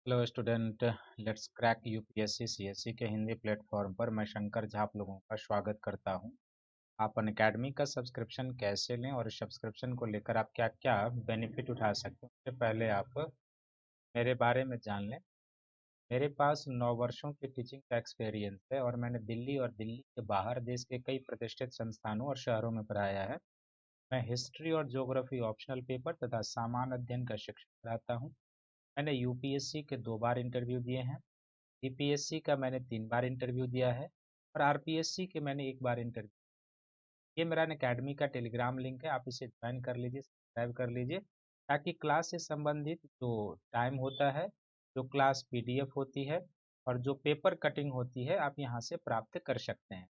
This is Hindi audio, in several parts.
Hello student. Let's crack UPSC CSC के हिंदी प्लेटफॉर्म पर मैं शंकर झा आप लोगों का स्वागत करता हूं। आप अनअकैडमी का सब्सक्रिप्शन कैसे लें और इस सब्सक्रिप्शन को लेकर आप क्या क्या बेनिफिट उठा सकते हैं, उससे पहले आप मेरे बारे में जान लें। मेरे पास 9 वर्षों की टीचिंग का एक्सपीरियंस है और मैंने दिल्ली और दिल्ली के बाहर देश के कई प्रतिष्ठित संस्थानों और शहरों में पढ़ाया है। मैं हिस्ट्री और ज्योग्राफी ऑप्शनल पेपर तथा सामान्य अध्ययन का शिक्षक पढ़ाता हूँ। मैंने यूपीएससी के 2 बार इंटरव्यू दिए हैं। बीपीएससी का मैंने 3 बार इंटरव्यू दिया है और आरपीएससी के मैंने 1 बार इंटरव्यू। ये मेरा अनअकैडमी का टेलीग्राम लिंक है, आप इसे ज्वाइन कर लीजिए, सब्सक्राइब कर लीजिए, ताकि क्लास से संबंधित जो टाइम होता है, जो क्लास पीडीएफ होती है और जो पेपर कटिंग होती है, आप यहाँ से प्राप्त कर सकते हैं।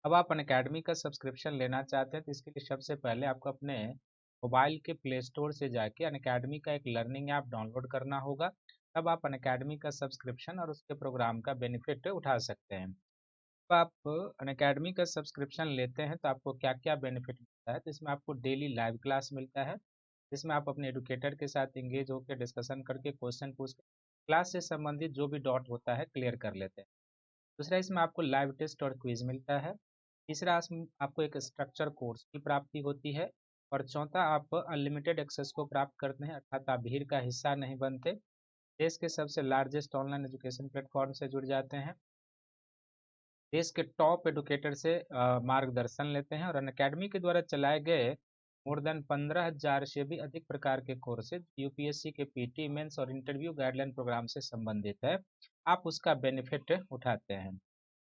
अब आप अनअकैडमी का सब्सक्रिप्शन लेना चाहते हैं तो इसके लिए सबसे पहले आपको अपने मोबाइल के प्ले स्टोर से जाके अनअकैडमी का एक लर्निंग ऐप डाउनलोड करना होगा। तब आप अनअकैडमी का सब्सक्रिप्शन और उसके प्रोग्राम का बेनिफिट उठा सकते हैं। तो आप अनअकैडमी का सब्सक्रिप्शन लेते हैं तो आपको क्या क्या बेनिफिट मिलता है, तो इसमें आपको डेली लाइव क्लास मिलता है, जिसमें आप अपने एडुकेटर के साथ इंगेज होकर डिस्कशन करके क्वेश्चन पूछ के क्लास से संबंधित जो भी डाउट होता है क्लियर कर लेते हैं। दूसरा, इसमें आपको लाइव टेस्ट और क्विज मिलता है। तीसरा, इसमें आपको एक स्ट्रक्चर कोर्स की प्राप्ति होती है। और चौथा, आप अनलिमिटेड एक्सेस को प्राप्त करते हैं, अर्थात आप भीड़ का हिस्सा नहीं बनते, देश के सबसे लार्जेस्ट ऑनलाइन एजुकेशन प्लेटफॉर्म से जुड़ जाते हैं, देश के टॉप एडुकेटर से मार्गदर्शन लेते हैं और अनअकैडमी के द्वारा चलाए गए मोर देन 15,000 से भी अधिक प्रकार के कोर्सेज यूपीएससी के पीटी मेंस और इंटरव्यू गाइडलाइन प्रोग्राम से संबंधित है, आप उसका बेनिफिट उठाते हैं।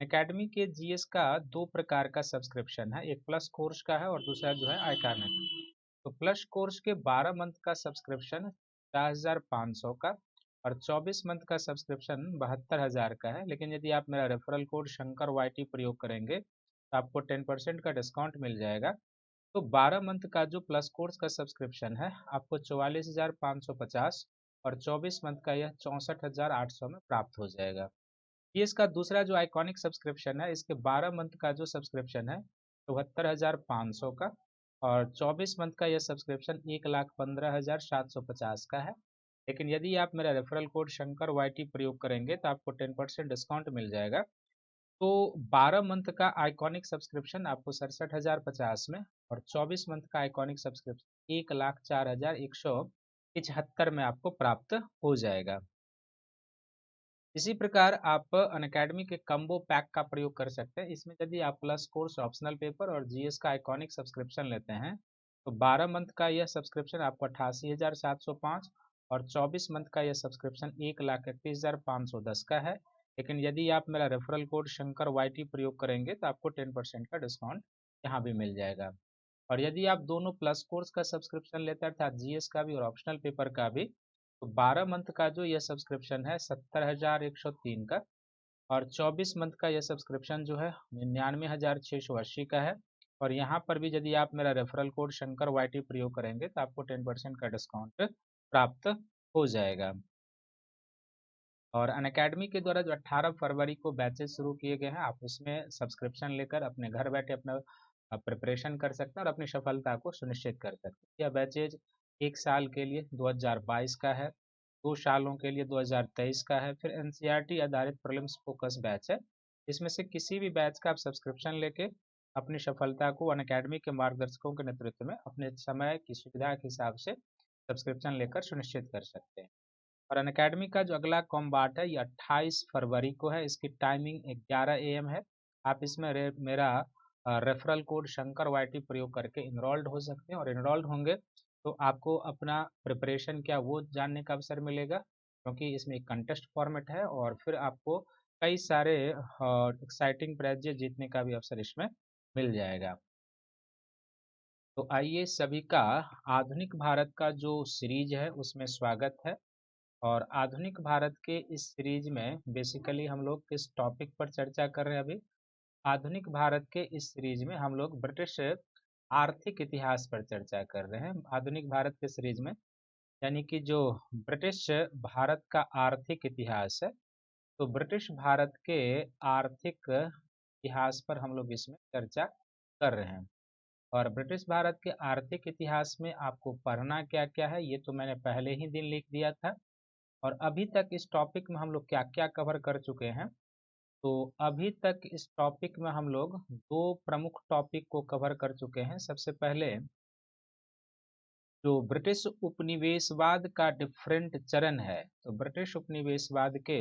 एकेडमी के जीएस का 2 प्रकार का सब्सक्रिप्शन है, एक प्लस कोर्स का है और दूसरा जो है आइकॉनिक। तो प्लस कोर्स के 12 मंथ का सब्सक्रिप्शन 4,500 का और 24 मंथ का सब्सक्रिप्शन 72,000 का है। लेकिन यदि आप मेरा रेफरल कोड शंकर वाईटी प्रयोग करेंगे तो आपको 10% का डिस्काउंट मिल जाएगा। तो 12 मंथ का जो प्लस कोर्स का सब्सक्रिप्शन है आपको 44,550 और 24 मंथ का यह 64,800 में प्राप्त हो जाएगा। ये इसका दूसरा जो आइकॉनिक सब्सक्रिप्शन है, इसके 12 मंथ का जो सब्सक्रिप्शन है 74,500 का और 24 मंथ का यह सब्सक्रिप्शन 1,15,750 का है। लेकिन यदि आप मेरा रेफरल कोड शंकर वाईटी प्रयोग करेंगे तो आपको 10% डिस्काउंट मिल जाएगा। तो 12 मंथ का आइकॉनिक सब्सक्रिप्शन आपको 67,050 में और 24 मंथ का आइकॉनिक सब्सक्रिप्शन 1,04,175 में आपको प्राप्त हो जाएगा। इसी प्रकार आप अनअकैडमी के कम्बो पैक का प्रयोग कर सकते हैं। इसमें यदि आप प्लस कोर्स ऑप्शनल पेपर और जीएस का आइकॉनिक सब्सक्रिप्शन लेते हैं तो 12 मंथ का यह सब्सक्रिप्शन आपको 88,705 और 24 मंथ का यह सब्सक्रिप्शन 1,31,510 का है। लेकिन यदि आप मेरा रेफरल कोड शंकर वाईटी प्रयोग करेंगे तो आपको 10% का डिस्काउंट यहाँ भी मिल जाएगा। और यदि आप दोनों प्लस कोर्स का सब्सक्रिप्शन लेते हैं अर्थात जीएस का भी और ऑप्शनल पेपर का भी, तो 12 मंथ का जो यह सब्सक्रिप्शन है 70,103 का और 24 मंथ का यह सब्सक्रिप्शन जो है 99,680 का है। और यहाँ पर भी यदि आप मेरा रेफरल कोड शंकर वाईटी प्रयोग करेंगे तो आपको 10% का डिस्काउंट प्राप्त हो जाएगा। और अनअकैडमी के द्वारा जो 18 फरवरी को बैचेस शुरू किए गए हैं, आप उसमें सब्सक्रिप्शन लेकर अपने घर बैठे अपना प्रिपरेशन कर सकते हैं और अपनी सफलता को सुनिश्चित कर सकते हैं। यह बैचेज 1 साल के लिए 2022 का है, 2 सालों के लिए 2023 का है, फिर एनसीईआरटी आधारित प्रीलिम्स फोकस बैच है। इसमें से किसी भी बैच का आप सब्सक्रिप्शन लेके अपनी सफलता को अनअकैडमी के मार्गदर्शकों के नेतृत्व में अपने समय की सुविधा के हिसाब से सब्सक्रिप्शन लेकर सुनिश्चित कर सकते हैं। और अनअकैडमी का जो अगला कॉम्बाट है ये 28 फरवरी को है, इसकी टाइमिंग 11 AM है। आप इसमें मेरा रेफरल कोड शंकर वाईटी प्रयोग करके इनरोल्ड हो सकते हैं और इनरोल्ड होंगे तो आपको अपना प्रिपरेशन क्या वो जानने का अवसर मिलेगा, क्योंकि इसमें एक कंटेस्ट फॉर्मेट है और फिर आपको कई सारे एक्साइटिंग प्राइजेज जीतने का भी अवसर इसमें मिल जाएगा। तो आइए सभी का आधुनिक भारत का जो सीरीज है उसमें स्वागत है। और आधुनिक भारत के इस सीरीज में बेसिकली हम लोग किस टॉपिक पर चर्चा कर रहे हैं अभी? आधुनिक भारत के इस सीरीज में हम लोग ब्रिटिश आर्थिक इतिहास पर चर्चा कर रहे हैं। आधुनिक भारत के सीरीज में यानी कि जो ब्रिटिश भारत का आर्थिक इतिहास है, तो ब्रिटिश भारत के आर्थिक इतिहास पर हम लोग इसमें चर्चा कर रहे हैं। और ब्रिटिश भारत के आर्थिक इतिहास में आपको पढ़ना क्या क्या है ये तो मैंने पहले ही दिन लिख दिया था। और अभी तक इस टॉपिक में हम लोग क्या क्या कवर कर चुके हैं। तो अभी तक इस टॉपिक में हम लोग दो प्रमुख टॉपिक को कवर कर चुके हैं। सबसे पहले जो ब्रिटिश उपनिवेशवाद का डिफरेंट चरण है, तो ब्रिटिश उपनिवेशवाद के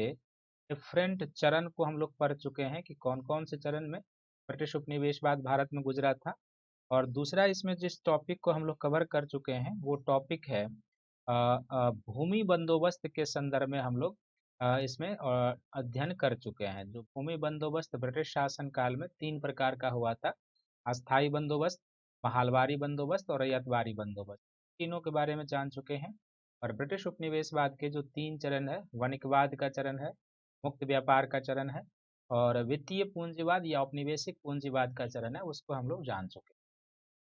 डिफरेंट चरण को हम लोग पढ़ चुके हैं कि कौन कौन से चरण में ब्रिटिश उपनिवेशवाद भारत में गुजरा था। और दूसरा इसमें जिस टॉपिक को हम लोग कवर कर चुके हैं वो टॉपिक है भूमि बंदोबस्त के संदर्भ में हम लोग इसमें अध्ययन कर चुके हैं। जो भूमि बंदोबस्त ब्रिटिश शासन काल में तीन प्रकार का हुआ था: अस्थाई बंदोबस्त, महलवारी बंदोबस्त और रैयतवारी बंदोबस्त। तीनों के बारे में जान चुके हैं। और ब्रिटिश उपनिवेशवाद के जो तीन चरण है, वणिकवाद का चरण है, मुक्त व्यापार का चरण है और वित्तीय पूंजीवाद या औपनिवेशिक पूंजीवाद का चरण है, उसको हम लोग जान चुके हैं।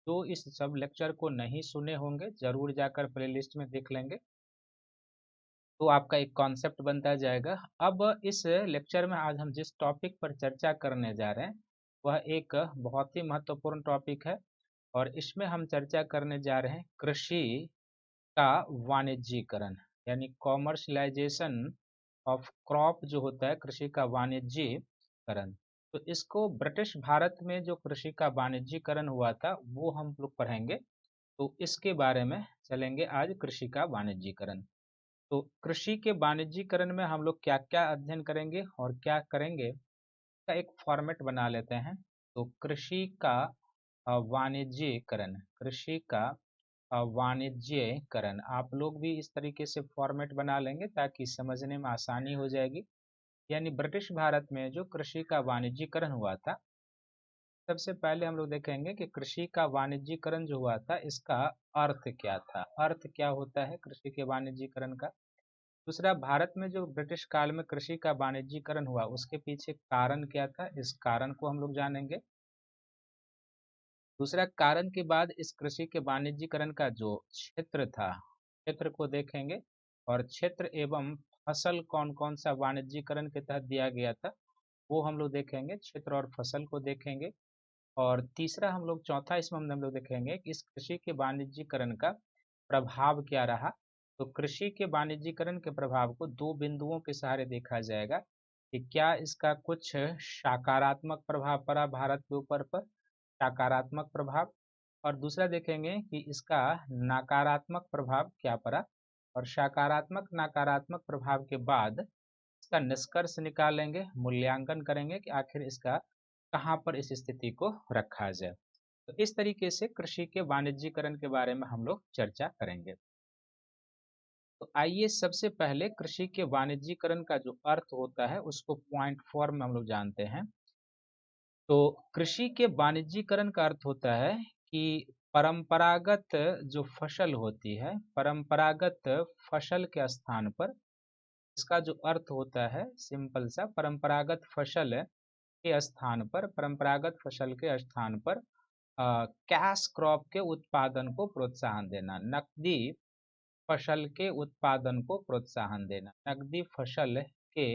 तो इस सब लेक्चर को नहीं सुने होंगे, जरूर जाकर प्लेलिस्ट में देख लेंगे, तो आपका एक कॉन्सेप्ट बनता जाएगा। अब इस लेक्चर में आज हम जिस टॉपिक पर चर्चा करने जा रहे हैं वह एक बहुत ही महत्वपूर्ण टॉपिक है और इसमें हम चर्चा करने जा रहे हैं कृषि का वाणिज्यीकरण, यानी कॉमर्शलाइजेशन ऑफ क्रॉप जो होता है, कृषि का वाणिज्यीकरण। तो इसको ब्रिटिश भारत में जो कृषि का वाणिज्यीकरण हुआ था वो हम लोग पढ़ेंगे। तो इसके बारे में चलेंगे आज, कृषि का वाणिज्यीकरण। तो कृषि के वाणिज्यीकरण में हम लोग क्या क्या अध्ययन करेंगे और क्या करेंगे का एक फॉर्मेट बना लेते हैं। तो कृषि का वाणिज्यीकरण, कृषि का वाणिज्यीकरण, आप लोग भी इस तरीके से फॉर्मेट बना लेंगे ताकि समझने में आसानी हो जाएगी। यानी ब्रिटिश भारत में जो कृषि का वाणिज्यीकरण हुआ था, सबसे पहले हम लोग देखेंगे कि कृषि का वाणिज्यीकरण जो हुआ था इसका अर्थ क्या था, अर्थ क्या होता है कृषि के वाणिज्यीकरण का। दूसरा, भारत में जो ब्रिटिश काल में कृषि का वाणिज्यीकरण हुआ उसके पीछे कारण क्या था, इस कारण को हम लोग जानेंगे। दूसरा, कारण के बाद इस कृषि के वाणिज्यीकरण का जो क्षेत्र था, क्षेत्र को देखेंगे और क्षेत्र एवं फसल कौन कौन सा वाणिज्यीकरण के तहत दिया गया था वो हम लोग देखेंगे, क्षेत्र और फसल को देखेंगे। और तीसरा हम लोग, चौथा इसमें हम लोग देखेंगे कि इस कृषि के वाणिज्यीकरण का प्रभाव क्या रहा। तो कृषि के वाणिज्यीकरण के प्रभाव को दो बिंदुओं के सहारे देखा जाएगा कि क्या इसका कुछ सकारात्मक प्रभाव पड़ा भारत के ऊपर पर, सकारात्मक प्रभाव, और दूसरा देखेंगे कि इसका नकारात्मक प्रभाव क्या पड़ा। और सकारात्मक नकारात्मक प्रभाव के बाद इसका निष्कर्ष निकालेंगे, मूल्यांकन करेंगे कि आखिर इसका कहाँ पर इस स्थिति को रखा जाए। तो इस तरीके से कृषि के वाणिज्यीकरण के बारे में हम लोग चर्चा करेंगे। तो आइए सबसे पहले कृषि के वाणिज्यीकरण का जो अर्थ होता है उसको पॉइंट फॉर्म में हम लोग जानते हैं। तो कृषि के वाणिज्यीकरण का अर्थ होता है कि परंपरागत जो फसल होती है, परंपरागत फसल के स्थान पर, इसका जो अर्थ होता है सिंपल सा, परंपरागत फसल के स्थान पर, परंपरागत फसल के स्थान पर कैश क्रॉप के उत्पादन को प्रोत्साहन देना, नकदी फसल के उत्पादन को प्रोत्साहन देना, नकदी फसल के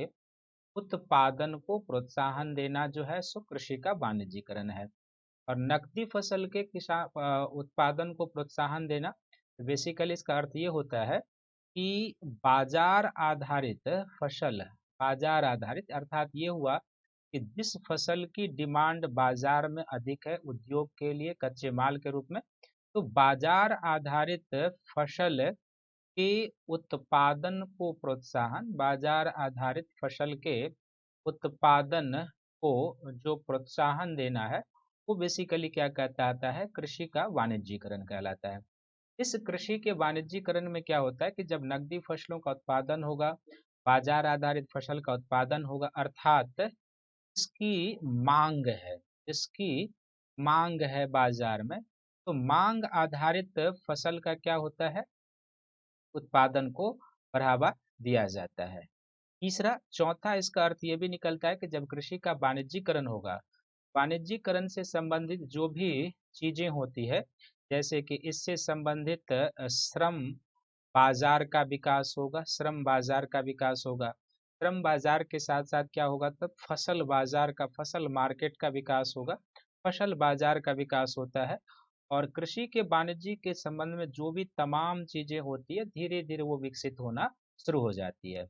उत्पादन को प्रोत्साहन देना जो है सो कृषि का वाणिज्यीकरण है। और नकदी फसल के किसान उत्पादन को प्रोत्साहन देना, बेसिकली इसका अर्थ ये होता है कि बाजार आधारित फसल, बाजार आधारित अर्थात ये हुआ कि जिस फसल की डिमांड बाजार में अधिक है उद्योग के लिए कच्चे माल के रूप में, तो बाजार आधारित फसल के उत्पादन को प्रोत्साहन, बाजार आधारित फसल के उत्पादन को जो प्रोत्साहन देना है वो बेसिकली क्या कहता है, कृषि का वाणिज्यीकरण कहलाता है। इस कृषि के वाणिज्यीकरण में क्या होता है कि जब नकदी फसलों का उत्पादन होगा, बाजार आधारित फसल का उत्पादन होगा, अर्थात इसकी मांग है, इसकी मांग है बाजार में, तो मांग आधारित फसल का क्या होता है, उत्पादन को बढ़ावा दिया जाता है। तीसरा, चौथा इसका अर्थ ये भी निकलता है कि जब कृषि का वाणिज्यीकरण होगा, वाणिज्यीकरण से संबंधित जो भी चीजें होती है, जैसे कि इससे संबंधित श्रम बाजार का विकास होगा, श्रम बाजार का विकास होगा, श्रम बाजार के साथ साथ क्या होगा, तब फसल बाजार का, फसल मार्केट का विकास होगा, फसल बाजार का विकास होता है। और कृषि के वाणिज्य के संबंध में जो भी तमाम चीजें होती है धीरे धीरे वो विकसित होना शुरू हो जाती है।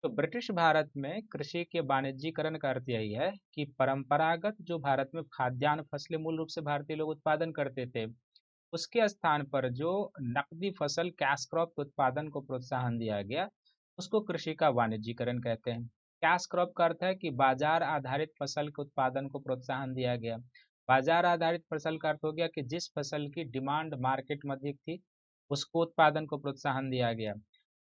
तो ब्रिटिश भारत में कृषि के वाणिज्यीकरण का अर्थ यही है कि परंपरागत जो भारत में खाद्यान्न फसलें मूल रूप से भारतीय लोग उत्पादन करते थे, उसके स्थान पर जो नकदी फसल कैश क्रॉप के उत्पादन को प्रोत्साहन दिया गया, उसको कृषि का वाणिज्यीकरण कहते हैं। कैश क्रॉप का अर्थ है कि बाजार आधारित फसल के उत्पादन को प्रोत्साहन दिया गया। बाजार आधारित फसल का अर्थ हो गया कि जिस फसल की डिमांड मार्केट में अधिक थी, उसको उत्पादन को प्रोत्साहन दिया गया।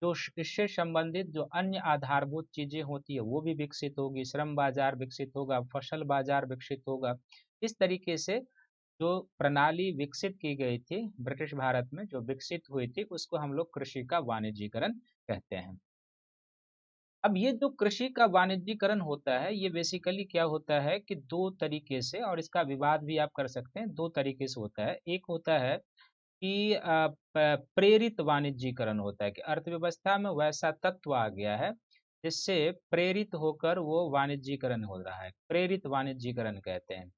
जो इससे संबंधित जो अन्य आधारभूत चीजें होती है वो भी विकसित होगी, श्रम बाजार विकसित होगा, फसल बाजार विकसित होगा। इस तरीके से जो प्रणाली विकसित की गई थी ब्रिटिश भारत में, जो विकसित हुई थी, उसको हम लोग कृषि का वाणिज्यीकरण कहते हैं। अब ये जो कृषि का वाणिज्यीकरण होता है, ये बेसिकली क्या होता है कि दो तरीके से, और इसका विवाद भी आप कर सकते हैं, दो तरीके से होता है। एक होता है कि प्रेरित वाणिज्यीकरण होता है कि अर्थव्यवस्था में वैसा तत्व आ गया है जिससे प्रेरित होकर वो वाणिज्यीकरण हो रहा है, प्रेरित वाणिज्यीकरण कहते हैं।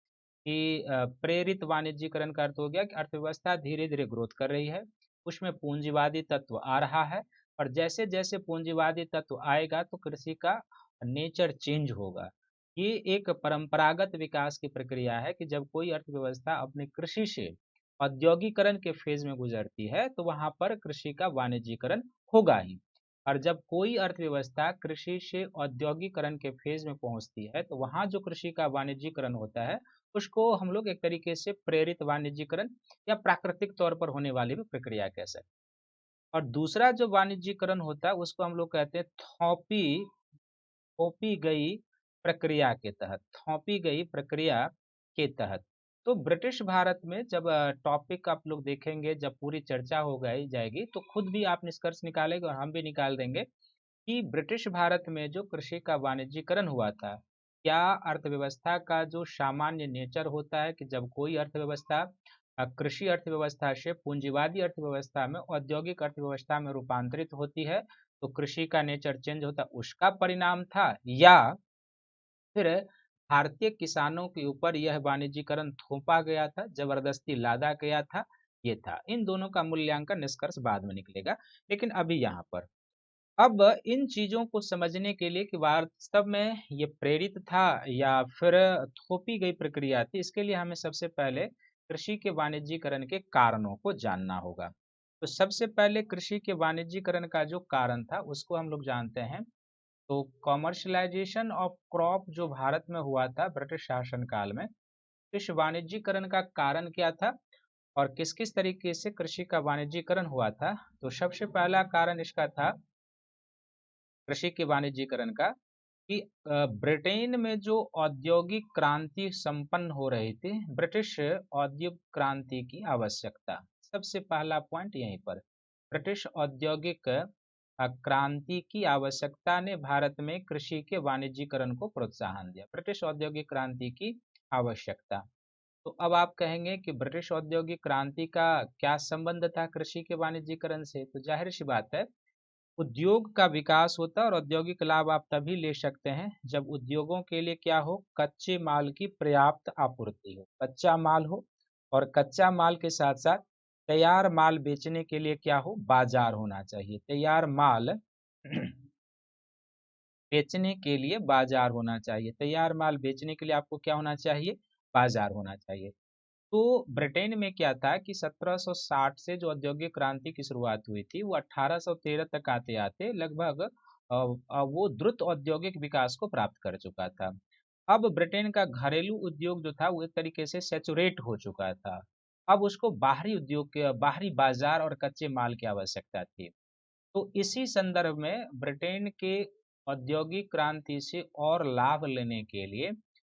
कि प्रेरित वाणिज्यीकरण का अर्थ हो गया कि अर्थव्यवस्था धीरे धीरे ग्रोथ कर रही है, उसमें पूंजीवादी तत्व आ रहा है, और जैसे जैसे पूंजीवादी तत्व आएगा तो कृषि का नेचर चेंज होगा। ये एक परंपरागत विकास की प्रक्रिया है कि जब कोई अर्थव्यवस्था अपने कृषि से औद्योगिकरण के फेज में गुजरती है तो वहां पर कृषि का वाणिज्यीकरण होगा ही। और जब कोई अर्थव्यवस्था कृषि से औद्योगिकरण के फेज में पहुंचती है तो वहां जो कृषि का वाणिज्यीकरण होता है उसको हम लोग एक तरीके से प्रेरित वाणिज्यीकरण या प्राकृतिक तौर पर होने वाली भी प्रक्रिया कह सकते हैं। और दूसरा जो वाणिज्यीकरण होता है उसको हम लोग कहते हैं थोपी गई प्रक्रिया के तहत, थोपी गई प्रक्रिया के तहत। तो ब्रिटिश भारत में जब टॉपिक आप लोग देखेंगे, जब पूरी चर्चा हो गई जाएगी तो खुद भी आप निष्कर्ष निकालेंगे और हम भी निकाल देंगे कि ब्रिटिश भारत में जो कृषि का वाणिज्यीकरण हुआ था, क्या अर्थव्यवस्था का जो सामान्य नेचर होता है कि जब कोई अर्थव्यवस्था कृषि अर्थव्यवस्था से पूंजीवादी अर्थव्यवस्था में, औद्योगिक अर्थव्यवस्था में रूपांतरित होती है तो कृषि का नेचर चेंज होता है, उसका परिणाम था, या फिर भारतीय किसानों के ऊपर यह वाणिज्यीकरण थोपा गया था, जबरदस्ती लादा गया था, ये था। इन दोनों का मूल्यांकन निष्कर्ष बाद में निकलेगा, लेकिन अभी यहाँ पर अब इन चीजों को समझने के लिए कि वास्तव में ये प्रेरित था या फिर थोपी गई प्रक्रिया थी, इसके लिए हमें सबसे पहले कृषि के वाणिज्यीकरण के कारणों को जानना होगा। तो सबसे पहले कृषि के वाणिज्यीकरण का जो कारण था उसको हम लोग जानते हैं। तो कॉमर्शलाइजेशन ऑफ क्रॉप जो भारत में हुआ था ब्रिटिश शासन काल में, इस वाणिज्यीकरण का कारण क्या था और किस किस तरीके से कृषि का वाणिज्यीकरण हुआ था। तो सबसे पहला कारण इसका था कृषि के वाणिज्यीकरण का कि ब्रिटेन में जो औद्योगिक क्रांति संपन्न हो रही थी, ब्रिटिश औद्योगिक क्रांति की आवश्यकता, सबसे पहला पॉइंट यहीं पर, ब्रिटिश औद्योगिक क्रांति की आवश्यकता ने भारत में कृषि के वाणिज्यीकरण को प्रोत्साहन दिया, ब्रिटिश औद्योगिक क्रांति की आवश्यकता। तो अब आप कहेंगे कि ब्रिटिश औद्योगिक क्रांति का क्या संबंध था कृषि के वाणिज्यीकरण से, तो जाहिर सी बात है, उद्योग का विकास होता है और औद्योगिक लाभ आप तभी ले सकते हैं जब उद्योगों के लिए क्या हो, कच्चे माल की पर्याप्त आपूर्ति हो, कच्चा माल हो, और कच्चा माल के साथ साथ तैयार माल बेचने के लिए क्या हो, बाजार होना चाहिए, तैयार माल बेचने के लिए बाजार होना चाहिए, तैयार माल बेचने के लिए आपको क्या होना चाहिए, बाजार होना चाहिए। तो ब्रिटेन में क्या था कि 1760 से जो औद्योगिक क्रांति की शुरुआत हुई थी वो 1813 तक आते आते लगभग वो द्रुत औद्योगिक विकास को प्राप्त कर चुका था। अब ब्रिटेन का घरेलू उद्योग जो था वो एक तरीके से सेचुरेट हो चुका था। अब उसको बाहरी उद्योग के, बाहरी बाजार और कच्चे माल की आवश्यकता थी। तो इसी संदर्भ में ब्रिटेन के औद्योगिक क्रांति से और लाभ लेने के लिए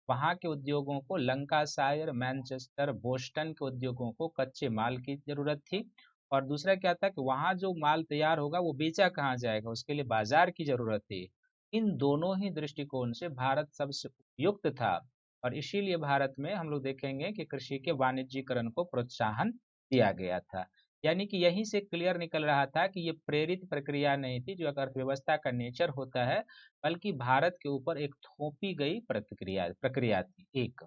वहां के उद्योगों को, लंकाशायर, मैनचेस्टर, बोस्टन के उद्योगों को कच्चे माल की जरूरत थी। और दूसरा क्या था कि वहां जो माल तैयार होगा वो बेचा कहाँ जाएगा, उसके लिए बाजार की जरूरत थी। इन दोनों ही दृष्टिकोण से भारत सबसे उपयुक्त था, और इसीलिए भारत में हम लोग देखेंगे कि कृषि के वाणिज्यीकरण को प्रोत्साहन दिया गया था। यानी कि यहीं से क्लियर निकल रहा था कि ये प्रेरित प्रक्रिया नहीं थी जो अर्थव्यवस्था का नेचर होता है, बल्कि भारत के ऊपर एक थोपी गई प्रक्रिया प्रक्रिया थी एक।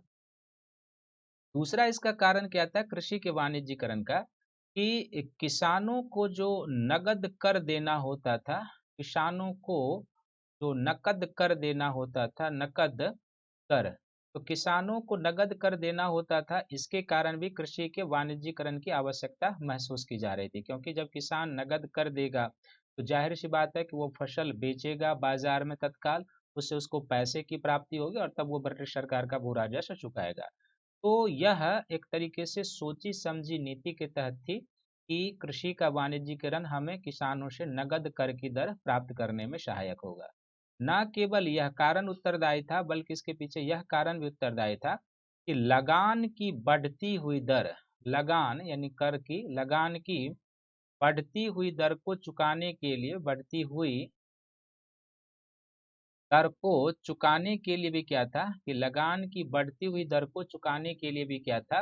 दूसरा इसका कारण क्या था कृषि के वाणिज्यीकरण का, कि किसानों को जो नगद कर देना होता था, किसानों को जो नकद कर देना होता था, नकद कर, तो किसानों को नगद कर देना होता था। इसके कारण भी कृषि के वाणिज्यीकरण की आवश्यकता महसूस की जा रही थी, क्योंकि जब किसान नगद कर देगा तो जाहिर सी बात है कि वो फसल बेचेगा बाजार में तत्काल, उससे उसको पैसे की प्राप्ति होगी और तब वो ब्रिटिश सरकार का भू राजस्व चुकाएगा। तो यह एक तरीके से सोची समझी नीति के तहत थी कि कृषि का वाणिज्यीकरण हमें किसानों से नगद कर की दर प्राप्त करने में सहायक होगा। न केवल यह कारण उत्तरदायी था, बल्कि इसके पीछे यह कारण भी उत्तरदायी था कि लगान की बढ़ती हुई दर, लगान यानी कर की, लगान की बढ़ती हुई दर को चुकाने के लिए, बढ़ती हुई दर को चुकाने के लिए भी क्या था कि लगान की बढ़ती हुई दर को चुकाने के लिए भी क्या था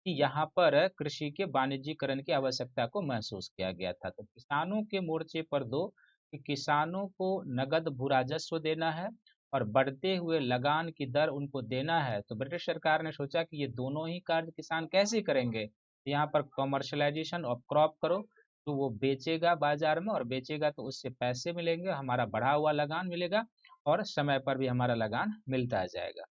कि यहाँ पर कृषि के वाणिज्यीकरण की आवश्यकता को महसूस किया गया था। तो किसानों के मोर्चे पर दो, कि किसानों को नगद भू राजस्व देना है और बढ़ते हुए लगान की दर उनको देना है। तो ब्रिटिश सरकार ने सोचा कि ये दोनों ही कार्य किसान कैसे करेंगे, तो यहाँ पर कॉमर्शलाइजेशन ऑफ क्रॉप करो, तो वो बेचेगा बाजार में और बेचेगा तो उससे पैसे मिलेंगे, हमारा बढ़ा हुआ लगान मिलेगा और समय पर भी हमारा लगान मिलता जाएगा।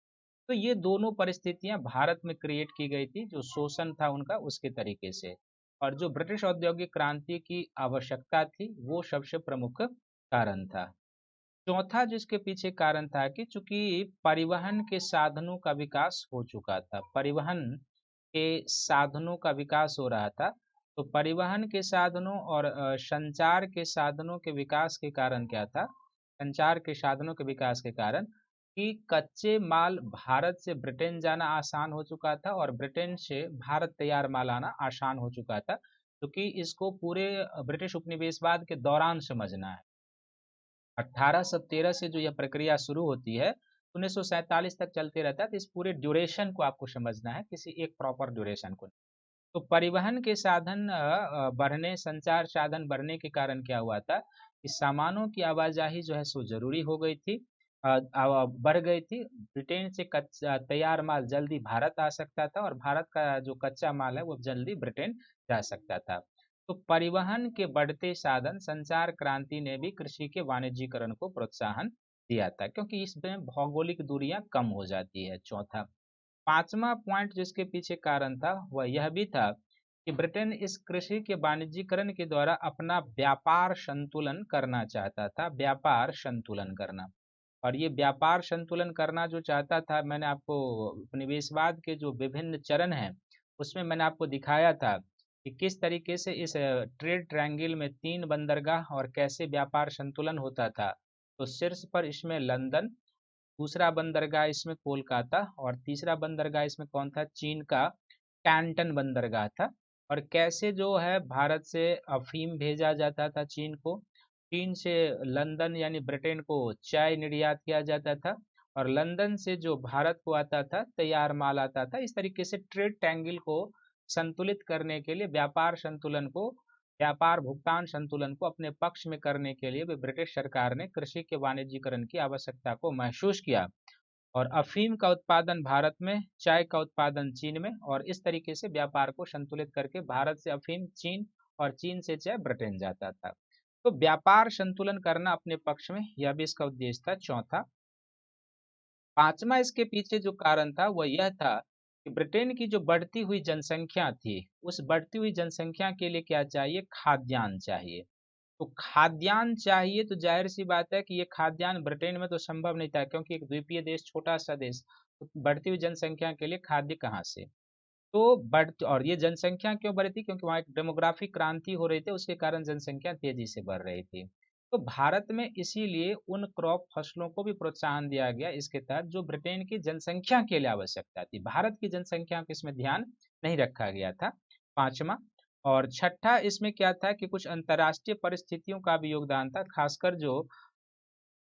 तो ये दोनों परिस्थितियां भारत में क्रिएट की गई थी, जो शोषण था उनका उसके तरीके से, और जो ब्रिटिश औद्योगिक क्रांति की आवश्यकता थी वो सबसे प्रमुख कारण था। चौथा जिसके पीछे कारण था कि चूंकि परिवहन के साधनों का विकास हो चुका था, परिवहन के साधनों का विकास हो रहा था, तो परिवहन के साधनों और संचार के साधनों के विकास के कारण क्या था, संचार के साधनों के विकास के कारण कि कच्चे माल भारत से ब्रिटेन जाना आसान हो चुका था और ब्रिटेन से भारत तैयार माल आना आसान हो चुका था, क्योंकि इसको पूरे ब्रिटिश उपनिवेशवाद के दौरान समझना है। 1813 से जो यह प्रक्रिया शुरू होती है 1947 तक चलते रहता है, तो इस पूरे ड्यूरेशन को आपको समझना है, किसी एक प्रॉपर ड्यूरेशन को। तो परिवहन के साधन बढ़ने, संचार साधन बढ़ने के कारण क्या हुआ था कि सामानों की आवाजाही जो है सो जरूरी हो गई थी, बढ़ गई थी। ब्रिटेन से कच्चा तैयार माल जल्दी भारत आ सकता था और भारत का जो कच्चा माल है वो जल्दी ब्रिटेन जा सकता था। तो परिवहन के बढ़ते साधन, संचार क्रांति ने भी कृषि के वाणिज्यीकरण को प्रोत्साहन दिया था, क्योंकि इसमें भौगोलिक दूरियां कम हो जाती है। चौथा, पांचवा पॉइंट जिसके पीछे कारण था वह यह भी था कि ब्रिटेन इस कृषि के वाणिज्यीकरण के द्वारा अपना व्यापार संतुलन करना चाहता था, व्यापार संतुलन करना। और ये व्यापार संतुलन करना जो चाहता था, मैंने आपको उपनिवेशवाद के जो विभिन्न चरण हैं उसमें मैंने आपको दिखाया था कि किस तरीके से इस ट्रेड ट्रायंगल में 3 बंदरगाह और कैसे व्यापार संतुलन होता था। तो शीर्ष पर इसमें लंदन, दूसरा बंदरगाह इसमें कोलकाता और तीसरा बंदरगाह इसमें कौन था, चीन का कैंटन बंदरगाह था। और कैसे जो है भारत से अफीम भेजा जाता था चीन को, चीन से लंदन यानी ब्रिटेन को चाय निर्यात किया जाता था, और लंदन से जो भारत को आता था तैयार माल आता था। इस तरीके से ट्रेड टैंगल को संतुलित करने के लिए, व्यापार संतुलन को, व्यापार भुगतान संतुलन को अपने पक्ष में करने के लिए भी ब्रिटिश सरकार ने कृषि के वाणिज्यीकरण की आवश्यकता को महसूस किया, और अफीम का उत्पादन भारत में, चाय का उत्पादन चीन में, और इस तरीके से व्यापार को संतुलित करके भारत से अफीम चीन और चीन से चाय ब्रिटेन जाता था। तो व्यापार संतुलन करना अपने पक्ष में, यह भी इसका उद्देश्य था। चौथा, पांचवा इसके पीछे जो कारण था वह यह था कि ब्रिटेन की जो बढ़ती हुई जनसंख्या थी, उस बढ़ती हुई जनसंख्या के लिए क्या चाहिए, खाद्यान्न चाहिए। तो खाद्यान्न चाहिए तो जाहिर सी बात है कि ये खाद्यान्न ब्रिटेन में तो संभव नहीं था, क्योंकि एक द्वीपीय देश, छोटा सा देश, तो बढ़ती हुई जनसंख्या के लिए खाद्य कहाँ से। तो और ये जनसंख्या क्यों बढ़ी थी, क्योंकि वहाँ एक डेमोग्राफिक क्रांति हो रही थी, उसके कारण जनसंख्या तेजी से बढ़ रही थी। तो भारत में इसीलिए उन क्रॉप फसलों को भी प्रोत्साहन दिया गया इसके तहत जो ब्रिटेन की जनसंख्या के लिए आवश्यकता थी, भारत की जनसंख्या को इसमें ध्यान नहीं रखा गया था। पांचवा। और छठा इसमें क्या था कि कुछ अंतर्राष्ट्रीय परिस्थितियों का भी योगदान था, खासकर जो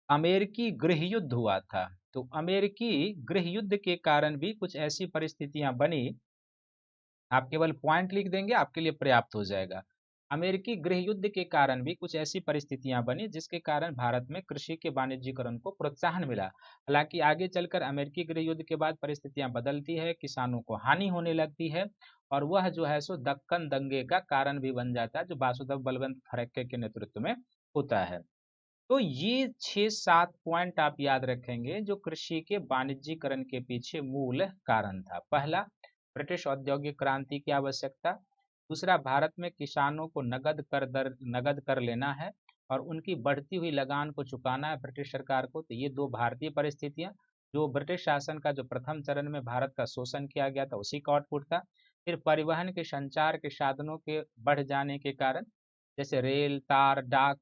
अमेरिकी गृह युद्ध हुआ था। तो अमेरिकी गृह युद्ध के कारण भी कुछ ऐसी परिस्थितियां बनी, आप केवल पॉइंट लिख देंगे आपके लिए पर्याप्त हो जाएगा। अमेरिकी गृह युद्ध के कारण भी कुछ ऐसी परिस्थितियां बनी जिसके कारण भारत में कृषि के वाणिज्यीकरण को प्रोत्साहन मिला। हालांकि आगे चलकर अमेरिकी गृह युद्ध के बाद परिस्थितियां बदलती है, किसानों को हानि होने लगती है, और वह जो है सो दक्कन दंगे का कारण भी बन जाता है, जो वासुदेव बलवंत फड़के के नेतृत्व में होता है। तो ये 6-7 पॉइंट आप याद रखेंगे जो कृषि के वाणिज्यीकरण के पीछे मूल कारण था। पहला, ब्रिटिश औद्योगिक क्रांति की आवश्यकता। दूसरा, भारत में किसानों को नगद कर लेना है और उनकी बढ़ती हुई लगान को चुकाना है ब्रिटिश सरकार को। तो ये दो भारतीय परिस्थितियां, जो ब्रिटिश शासन का जो प्रथम चरण में भारत का शोषण किया गया था उसी का आउटपुट था। फिर परिवहन के संचार के साधनों के बढ़ जाने के कारण, जैसे रेल, तार, डाक,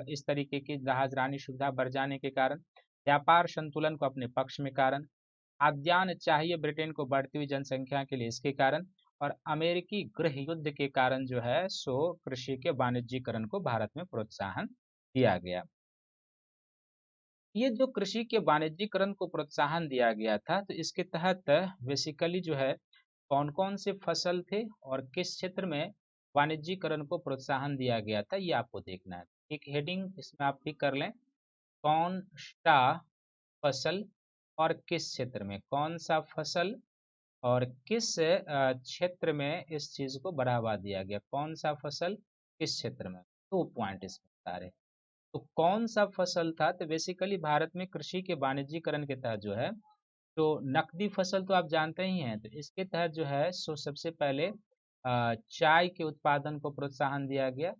इस तरीके की जहाजरानी सुविधा बढ़ जाने के कारण, व्यापार संतुलन को अपने पक्ष में कारण, खाद्यान्न चाहिए ब्रिटेन को बढ़ती हुई जनसंख्या के लिए इसके कारण, और अमेरिकी गृह युद्ध के कारण जो है सो कृषि के वाणिज्यीकरण को भारत में प्रोत्साहन दिया गया। ये जो कृषि के वाणिज्यीकरण को प्रोत्साहन दिया गया था, तो इसके तहत बेसिकली जो है कौन कौन से फसल थे और किस क्षेत्र में वाणिज्यीकरण को प्रोत्साहन दिया गया था, ये आपको देखना है। एक हेडिंग इसमें आप टिक कर लें, कौन सा फसल और किस क्षेत्र में, कौन सा फसल और किस क्षेत्र में इस चीज को बढ़ावा दिया गया, कौन सा फसल किस क्षेत्र में, 2 पॉइंट इसमें बता रहे। तो कौन सा फसल था, तो बेसिकली भारत में कृषि के वाणिज्यीकरण के तहत जो है, तो नकदी फसल तो आप जानते ही हैं, तो इसके तहत जो है सो सबसे पहले चाय के उत्पादन को प्रोत्साहन दिया गया।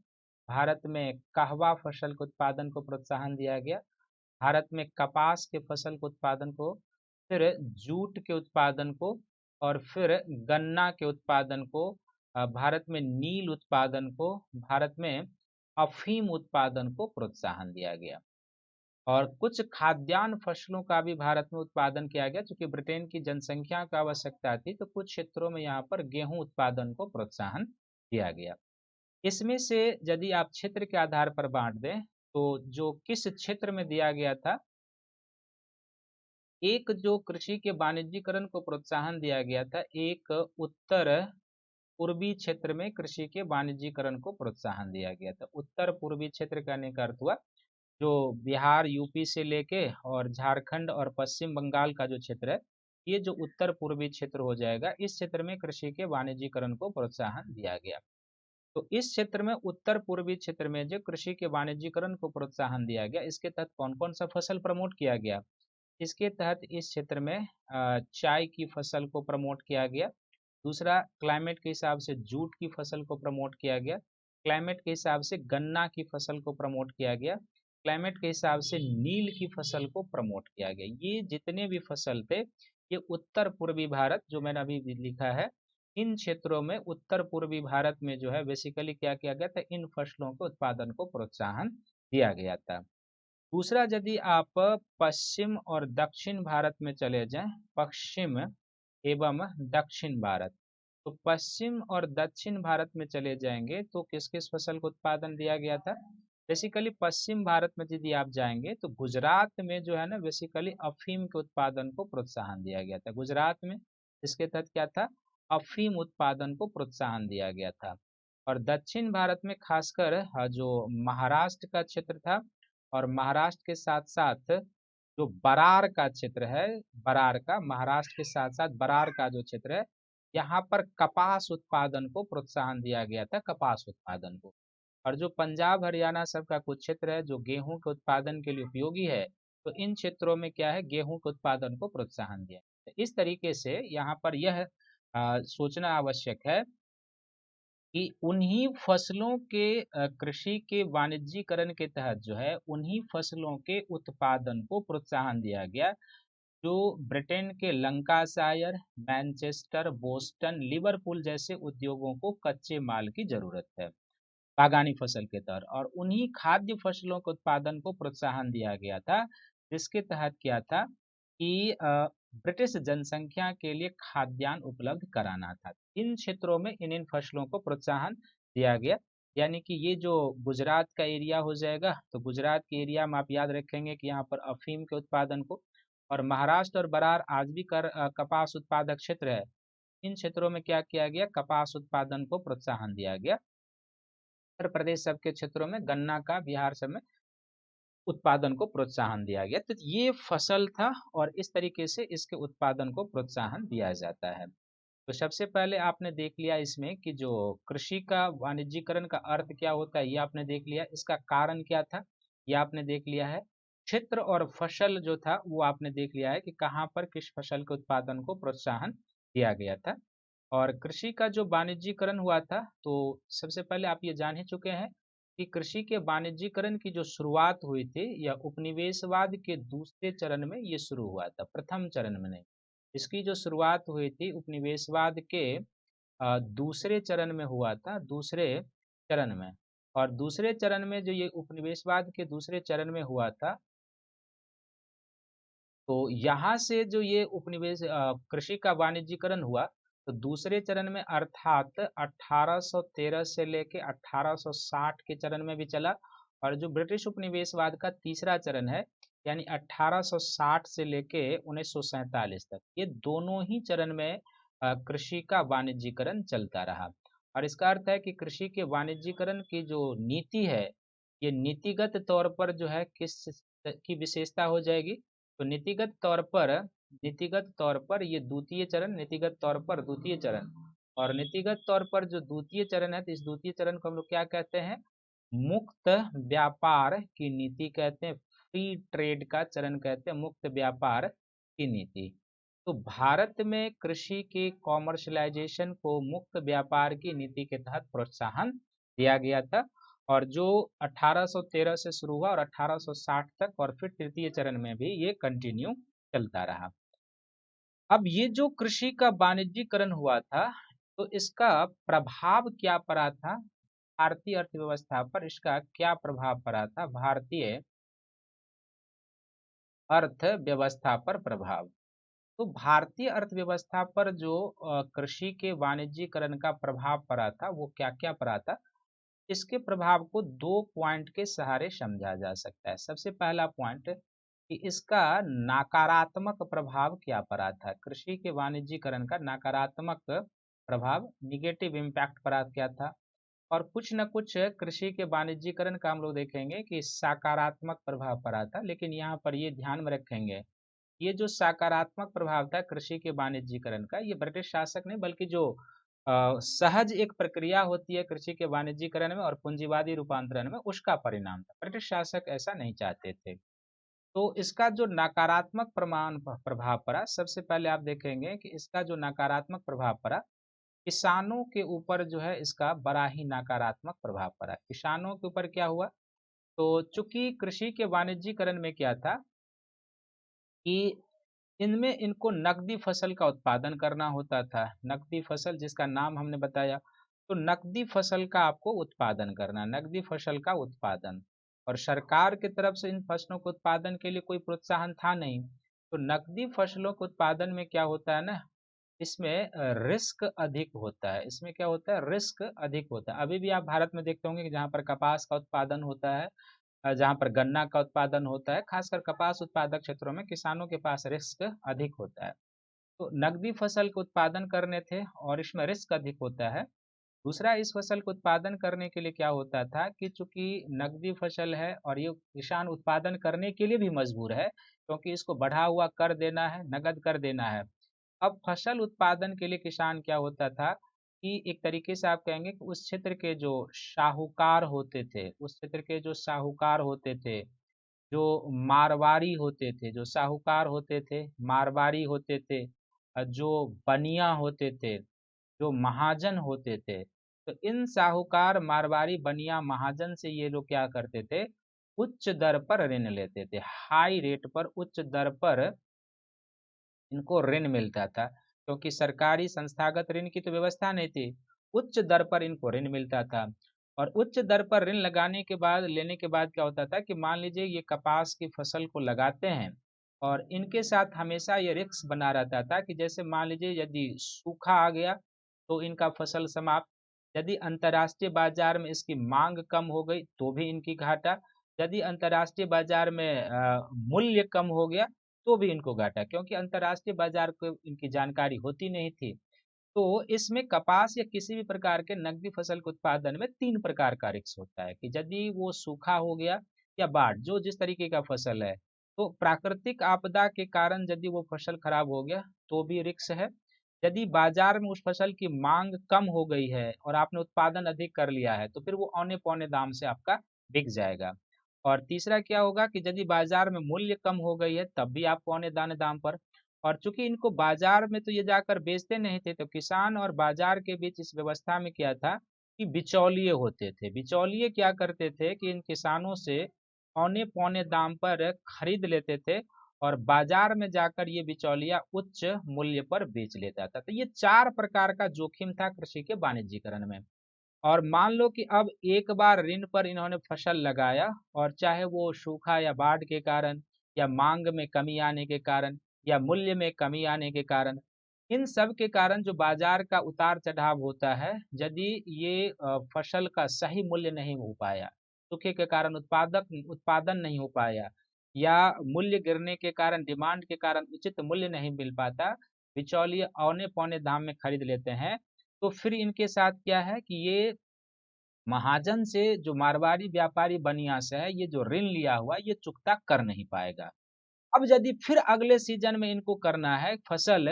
भारत में कहवा फसल के उत्पादन को प्रोत्साहन दिया गया। भारत में कपास के फसल के उत्पादन को, फिर जूट के उत्पादन को, और फिर गन्ना के उत्पादन को, भारत में नील उत्पादन को, भारत में अफीम उत्पादन को प्रोत्साहन दिया गया। और कुछ खाद्यान्न फसलों का भी भारत में उत्पादन किया गया, क्योंकि ब्रिटेन की जनसंख्या की आवश्यकता थी, तो कुछ क्षेत्रों में यहाँ पर गेहूं उत्पादन को प्रोत्साहन दिया गया। इसमें से यदि आप क्षेत्र के आधार पर बांट दें, तो जो किस क्षेत्र में दिया गया था, एक जो कृषि के वाणिज्यीकरण को प्रोत्साहन दिया गया था, एक उत्तर पूर्वी क्षेत्र में कृषि के वाणिज्यीकरण को प्रोत्साहन दिया गया था। उत्तर पूर्वी क्षेत्र कहने का अर्थ हुआ जो बिहार, यूपी से लेके और झारखंड और पश्चिम बंगाल का जो क्षेत्र है, ये जो उत्तर पूर्वी क्षेत्र हो जाएगा, इस क्षेत्र में कृषि के वाणिज्यीकरण को प्रोत्साहन दिया गया। तो इस क्षेत्र में, उत्तर पूर्वी क्षेत्र में जो कृषि के वाणिज्यीकरण को प्रोत्साहन दिया गया, इसके तहत कौन कौन सा फसल प्रमोट किया गया? इसके तहत इस क्षेत्र में चाय की फसल को प्रमोट किया गया। दूसरा, क्लाइमेट के हिसाब से जूट की फसल को प्रमोट किया गया। क्लाइमेट के हिसाब से गन्ना की फसल को प्रमोट किया गया। क्लाइमेट के हिसाब से नील की फसल को प्रमोट किया गया। ये जितने भी फसल थे, ये उत्तर पूर्वी भारत, जो मैंने अभी लिखा है, इन क्षेत्रों में उत्तर पूर्वी भारत में जो है बेसिकली क्या किया गया था, इन फसलों के उत्पादन को प्रोत्साहन दिया गया था। दूसरा, यदि आप पश्चिम और दक्षिण भारत में चले जाएं, पश्चिम एवं दक्षिण भारत, तो पश्चिम और दक्षिण भारत में चले जाएंगे तो किस किस फसल को उत्पादन दिया गया था? बेसिकली पश्चिम भारत में यदि आप जाएंगे तो गुजरात में जो है ना, बेसिकली अफीम के उत्पादन को प्रोत्साहन दिया गया था। गुजरात में इसके तहत क्या था, अफीम उत्पादन को प्रोत्साहन दिया गया था। और दक्षिण भारत में खासकर जो महाराष्ट्र का क्षेत्र था, और महाराष्ट्र के साथ साथ जो बरार का क्षेत्र है, बरार का, महाराष्ट्र के साथ साथ बरार का जो क्षेत्र है, यहाँ पर कपास उत्पादन को प्रोत्साहन दिया गया था, कपास उत्पादन को। और जो पंजाब हरियाणा सब का कुछ क्षेत्र है जो गेहूं के उत्पादन के लिए उपयोगी है, तो इन क्षेत्रों में क्या है, गेहूं के उत्पादन को प्रोत्साहन दिया। तो इस तरीके से यहाँ पर यह सोचना आवश्यक है कि उन्हीं फसलों के कृषि के वाणिज्यीकरण के तहत जो है, उन्हीं फसलों के उत्पादन को प्रोत्साहन दिया गया जो ब्रिटेन के लंकाशायर, मैनचेस्टर, बोस्टन, लिवरपूल जैसे उद्योगों को कच्चे माल की जरूरत है बागानी फसल के तहत, और उन्हीं खाद्य फसलों के उत्पादन को प्रोत्साहन दिया गया था, जिसके तहत क्या था कि ब्रिटिश जनसंख्या के लिए खाद्यान्न उपलब्ध कराना था। इन क्षेत्रों में इन फसलों को प्रोत्साहन दिया गया। यानी कि ये जो गुजरात का एरिया हो जाएगा, तो गुजरात के एरिया में आप याद रखेंगे कि यहाँ पर अफीम के उत्पादन को, और महाराष्ट्र और बरार आज भी कपास उत्पादक क्षेत्र है, इन क्षेत्रों में क्या किया गया, कपास उत्पादन को प्रोत्साहन दिया गया। उत्तर प्रदेश सब के क्षेत्रों में गन्ना का, बिहार सब में उत्पादन को प्रोत्साहन दिया गया। तो ये फसल था और इस तरीके से इसके उत्पादन को प्रोत्साहन दिया जाता है। तो सबसे पहले आपने देख लिया इसमें कि जो कृषि का वाणिज्यीकरण का अर्थ क्या होता है, ये आपने देख लिया। इसका कारण क्या था, ये आपने देख लिया है। क्षेत्र और फसल जो था वो आपने देख लिया है कि कहाँ पर किस फसल के उत्पादन को प्रोत्साहन दिया गया था। और कृषि का जो वाणिज्यीकरण हुआ था, तो सबसे पहले आप ये जान ही चुके हैं कि कृषि के वाणिज्यीकरण की जो शुरुआत हुई थी यह उपनिवेशवाद के दूसरे चरण में ये शुरू हुआ था, प्रथम चरण में नहीं। इसकी जो शुरुआत हुई थी उपनिवेशवाद के दूसरे चरण में हुआ था, दूसरे चरण में। और दूसरे चरण में जो ये उपनिवेशवाद के दूसरे चरण में हुआ था, तो यहाँ से जो ये कृषि का वाणिज्यीकरण हुआ, तो दूसरे चरण में अर्थात 1813 से लेके 1860 के चरण में भी चला। और जो ब्रिटिश उपनिवेशवाद का तीसरा चरण है, यानी 1860 से लेके 1947 तक, ये दोनों ही चरण में कृषि का वाणिज्यीकरण चलता रहा। और इसका अर्थ है कि कृषि के वाणिज्यीकरण की जो नीति है, ये नीतिगत तौर पर जो है किस की विशेषता हो जाएगी, तो नीतिगत तौर पर ये द्वितीय चरण, नीतिगत तौर पर द्वितीय चरण। और नीतिगत तौर पर जो द्वितीय चरण है, तो इस द्वितीय चरण को हम लोग क्या कहते हैं, मुक्त व्यापार की नीति कहते हैं, फ्री ट्रेड का चरण कहते हैं, मुक्त व्यापार की नीति। तो भारत में कृषि के कॉमर्शलाइजेशन को मुक्त व्यापार की नीति के तहत प्रोत्साहन दिया गया था। और जो 1813 से शुरू हुआ और 1860 तक, और फिर तृतीय चरण में भी ये कंटिन्यू चलता रहा। अब ये जो कृषि का वाणिज्यीकरण हुआ था, तो इसका प्रभाव क्या पड़ा था भारतीय अर्थव्यवस्था पर, इसका क्या प्रभाव पड़ा था भारतीय अर्थव्यवस्था पर प्रभाव। तो भारतीय अर्थव्यवस्था पर जो कृषि के वाणिज्यीकरण का प्रभाव पड़ा था, वो क्या क्या पड़ा था, इसके प्रभाव को दो पॉइंट के सहारे समझा जा सकता है। सबसे पहला पॉइंट कि इसका नकारात्मक प्रभाव क्या पड़ा था, कृषि के वाणिज्यीकरण का नकारात्मक प्रभाव, निगेटिव इम्पैक्ट पड़ा क्या था। और कुछ न कुछ कृषि के वाणिज्यीकरण का हम लोग देखेंगे कि सकारात्मक प्रभाव पड़ा था, लेकिन यहाँ पर ये ध्यान में रखेंगे, ये जो सकारात्मक प्रभाव था कृषि के वाणिज्यीकरण का, ये ब्रिटिश शासक ने, बल्कि जो सहज एक प्रक्रिया होती है कृषि के वाणिज्यीकरण में और पूंजीवादी रूपांतरण में, उसका परिणाम था। ब्रिटिश शासक ऐसा नहीं चाहते थे। तो इसका जो नकारात्मक प्रभाव पड़ा, सबसे पहले आप देखेंगे कि इसका जो नकारात्मक प्रभाव पड़ा, किसानों के ऊपर जो है इसका बड़ा ही नकारात्मक प्रभाव पड़ा। किसानों के ऊपर क्या हुआ, तो चूंकि कृषि के वाणिज्यीकरण में क्या था कि इनमें इनको नकदी फसल का उत्पादन करना होता था। नकदी फसल जिसका नाम हमने बताया, तो नकदी फसल का आपको उत्पादन करना, नकदी फसल का उत्पादन। और सरकार की तरफ से इन फसलों के उत्पादन के लिए कोई प्रोत्साहन था नहीं। तो नकदी फसलों के उत्पादन में क्या होता है ना, इसमें रिस्क अधिक होता है। इसमें क्या होता है, रिस्क अधिक होता है। अभी भी आप भारत में देखते होंगे कि जहाँ पर कपास का उत्पादन होता है, जहाँ पर गन्ना का उत्पादन होता है, खासकर कपास उत्पादक क्षेत्रों में किसानों के पास रिस्क अधिक होता है। तो नकदी फसल के उत्पादन करने थे और इसमें रिस्क अधिक होता है। दूसरा, इस फसल को उत्पादन करने के लिए क्या होता था कि चूंकि नकदी फसल है और ये किसान उत्पादन करने के लिए भी मजबूर है, क्योंकि इसको बढ़ा हुआ कर देना है, नगद कर देना है। अब फसल उत्पादन के लिए किसान क्या होता था कि एक तरीके से आप कहेंगे कि उस क्षेत्र के जो साहूकार होते थे, उस क्षेत्र के जो साहूकार होते थे, जो मारवाड़ी होते थे, जो साहूकार होते थे, मारवाड़ी होते थे, जो बनिया होते थे, जो महाजन होते थे, तो इन साहूकार, मारवाड़ी, बनिया, महाजन से ये लोग क्या करते थे, उच्च दर पर ऋण लेते थे। हाई रेट पर, उच्च दर पर इनको ऋण मिलता था, क्योंकि सरकारी संस्थागत ऋण की तो व्यवस्था नहीं थी। उच्च दर पर इनको ऋण मिलता था। और उच्च दर पर ऋण लगाने के बाद, लेने के बाद क्या होता था कि मान लीजिए ये कपास की फसल को लगाते हैं, और इनके साथ हमेशा ये रिस्क बना रहता था कि जैसे मान लीजिए यदि सूखा आ गया तो इनका फसल समाप्त, यदि अंतर्राष्ट्रीय बाजार में इसकी मांग कम हो गई तो भी इनकी घाटा, यदि अंतर्राष्ट्रीय बाजार में मूल्य कम हो गया तो भी इनको घाटा, क्योंकि अंतर्राष्ट्रीय बाजार को इनकी जानकारी होती नहीं थी। तो इसमें कपास या किसी भी प्रकार के नकदी फसल के उत्पादन में तीन प्रकार का रिस्क होता है कि यदि वो सूखा हो गया या बाढ़, जो जिस तरीके का फसल है, तो प्राकृतिक आपदा के कारण यदि वो फसल खराब हो गया तो भी रिस्क है। यदि बाजार में उस फसल की मांग कम हो गई है और आपने उत्पादन अधिक कर लिया है, तो फिर वो औने पौने दाम से आपका बिक जाएगा। और तीसरा क्या होगा कि यदि बाजार में मूल्य कम हो गई है तब भी आप पौने दाम पर। और चूंकि इनको बाजार में तो ये जाकर बेचते नहीं थे, तो किसान और बाजार के बीच इस व्यवस्था में क्या था कि बिचौलिए होते थे। बिचौलिए क्या करते थे कि इन किसानों से औने पौने दाम पर खरीद लेते थे और बाजार में जाकर ये बिचौलिया उच्च मूल्य पर बेच लेता था। तो ये चार प्रकार का जोखिम था कृषि के वाणिज्यिकरण में। और मान लो कि अब एक बार ऋण पर इन्होंने फसल लगाया, और चाहे वो सूखा या बाढ़ के कारण या मांग में कमी आने के कारण या मूल्य में कमी आने के कारण, इन सब के कारण जो बाजार का उतार चढ़ाव होता है, यदि ये फसल का सही मूल्य नहीं हो पाया, सूखे के कारण उत्पादन नहीं हो पाया, या मूल्य गिरने के कारण, डिमांड के कारण उचित मूल्य नहीं मिल पाता, बिचौलिए औने पौने दाम में खरीद लेते हैं, तो फिर इनके साथ क्या है कि ये महाजन से, जो मारवाड़ी व्यापारी बनिया से है, ये जो ऋण लिया हुआ ये चुकता कर नहीं पाएगा। अब यदि फिर अगले सीजन में इनको करना है फसल,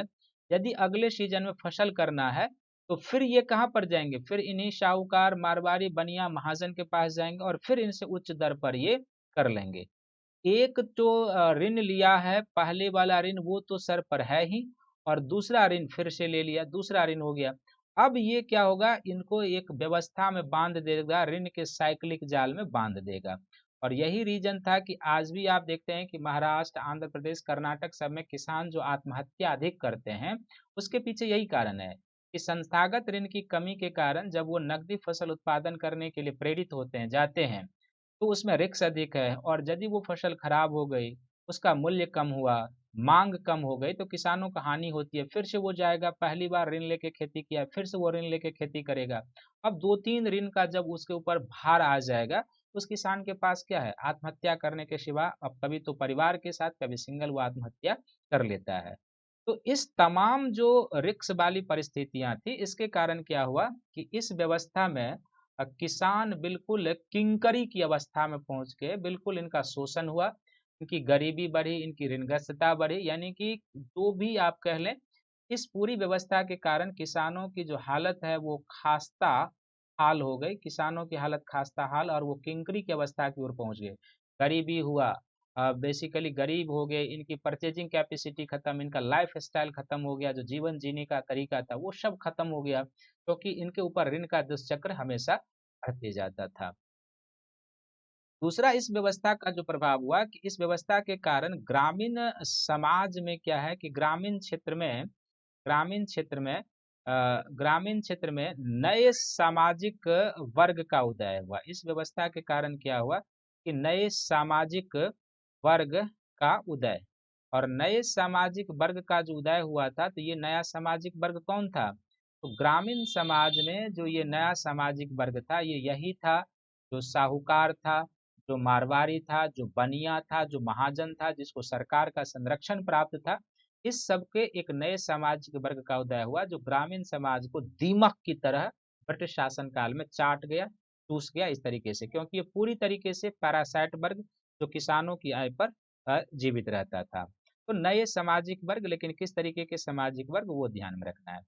यदि अगले सीजन में फसल करना है, तो फिर ये कहाँ पर जाएंगे, फिर इन्हीं साहूकार मारवाड़ी बनिया महाजन के पास जाएंगे और फिर इनसे उच्च दर पर ये कर लेंगे। एक तो ऋण लिया है, पहले वाला ऋण वो तो सर पर है ही, और दूसरा ऋण फिर से ले लिया, दूसरा ऋण हो गया। अब ये क्या होगा, इनको एक व्यवस्था में बांध देगा, ऋण के साइक्लिक जाल में बांध देगा। और यही रीजन था कि आज भी आप देखते हैं कि महाराष्ट्र, आंध्र प्रदेश, कर्नाटक सब में किसान जो आत्महत्या अधिक करते हैं, उसके पीछे यही कारण है कि संस्थागत ऋण की कमी के कारण जब वो नकदी फसल उत्पादन करने के लिए प्रेरित होते हैं, जाते हैं, तो उसमें रिस्क अधिक है। और यदि वो फसल खराब हो गई, उसका मूल्य कम हुआ, मांग कम हो गई, तो किसानों को हानि होती है। फिर से वो जाएगा, पहली बार ऋण लेके खेती किया, फिर से वो ऋण लेके खेती करेगा। अब दो तीन ऋण का जब उसके ऊपर भार आ जाएगा, उस किसान के पास क्या है, आत्महत्या करने के सिवा अब कभी तो परिवार के साथ, कभी सिंगल वो आत्महत्या कर लेता है। तो इस तमाम जो रिक्स वाली परिस्थितियां थी, इसके कारण क्या हुआ कि इस व्यवस्था में किसान बिल्कुल किंकरी की अवस्था में पहुंच के, बिल्कुल इनका शोषण हुआ, इनकी गरीबी बढ़ी, इनकी ऋणग्रस्तता बढ़ी, यानी कि जो भी आप कह लें, इस पूरी व्यवस्था के कारण किसानों की जो हालत है वो खास्ता हाल हो गई, किसानों की हालत खास्ता हाल, और वो किंकरी की अवस्था की ओर पहुंच गए। गरीबी हुआ, बेसिकली गरीब हो गए, इनकी परचेजिंग कैपेसिटी खत्म, इनका लाइफ स्टाइल खत्म हो गया, जो जीवन जीने का तरीका था वो सब खत्म हो गया, क्योंकि इनके ऊपर ऋण का दुष्चक्र हमेशा बढ़ते जाता था। दूसरा इस व्यवस्था का जो प्रभाव हुआ कि इस व्यवस्था के कारण ग्रामीण समाज में क्या है कि ग्रामीण क्षेत्र में ग्रामीण क्षेत्र में नए सामाजिक वर्ग का उदय हुआ। इस व्यवस्था के कारण क्या हुआ कि नए सामाजिक वर्ग का उदय, और नए सामाजिक वर्ग का जो उदय हुआ था, तो ये नया सामाजिक वर्ग कौन था, तो ग्रामीण समाज में जो ये नया सामाजिक वर्ग था, ये यही था जो साहूकार था, जो मारवाड़ी था, जो बनिया था, जो महाजन था, जिसको सरकार का संरक्षण प्राप्त था। इस सब के एक नए सामाजिक वर्ग का उदय हुआ, जो ग्रामीण समाज को दीमक की तरह ब्रिटिश शासन काल में चाट गया, चूस गया, इस तरीके से, क्योंकि ये पूरी तरीके से पैरासाइट वर्ग, जो किसानों की आय पर जीवित रहता था। तो नए सामाजिक वर्ग, लेकिन किस तरीके के सामाजिक वर्ग, वो ध्यान में रखना है।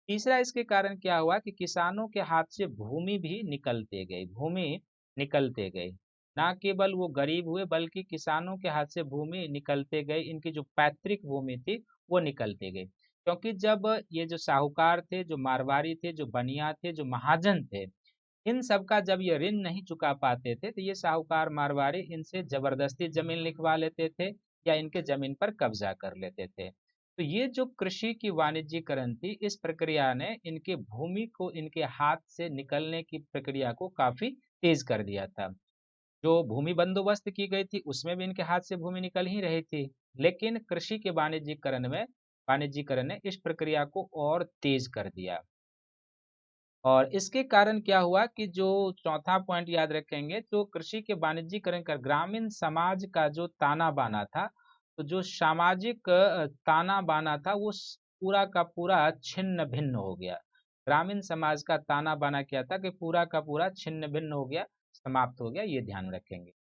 तीसरा इसके कारण क्या हुआ कि किसानों के हाथ से भूमि भी निकलते गई, भूमि निकलते गई। ना केवल वो गरीब हुए, बल्कि किसानों के हाथ से भूमि निकलते गई, इनकी जो पैतृक भूमि थी वो निकलते गई। क्योंकि जब ये जो साहूकार थे, जो मारवाड़ी थे, जो बनिया थे, जो महाजन थे, इन सब का जब ये ऋण नहीं चुका पाते थे, तो ये साहूकार मारवाड़ी इनसे जबरदस्ती जमीन लिखवा लेते थे या इनके जमीन पर कब्जा कर लेते थे। तो ये जो कृषि की वाणिज्यीकरण थी, इस प्रक्रिया ने इनके भूमि को, इनके हाथ से निकलने की प्रक्रिया को काफी तेज कर दिया था। जो भूमि बंदोबस्त की गई थी उसमें भी इनके हाथ से भूमि निकल ही रही थी, लेकिन कृषि के वाणिज्यीकरण ने इस प्रक्रिया को और तेज कर दिया। और इसके कारण क्या हुआ कि जो चौथा पॉइंट याद रखेंगे, तो कृषि के वाणिज्यीकरण कर ग्रामीण समाज का जो ताना बाना था, तो जो सामाजिक ताना बाना था वो पूरा का पूरा छिन्न भिन्न हो गया। ग्रामीण समाज का ताना बाना क्या था कि पूरा का पूरा छिन्न भिन्न हो गया, समाप्त हो गया, ये ध्यान रखेंगे।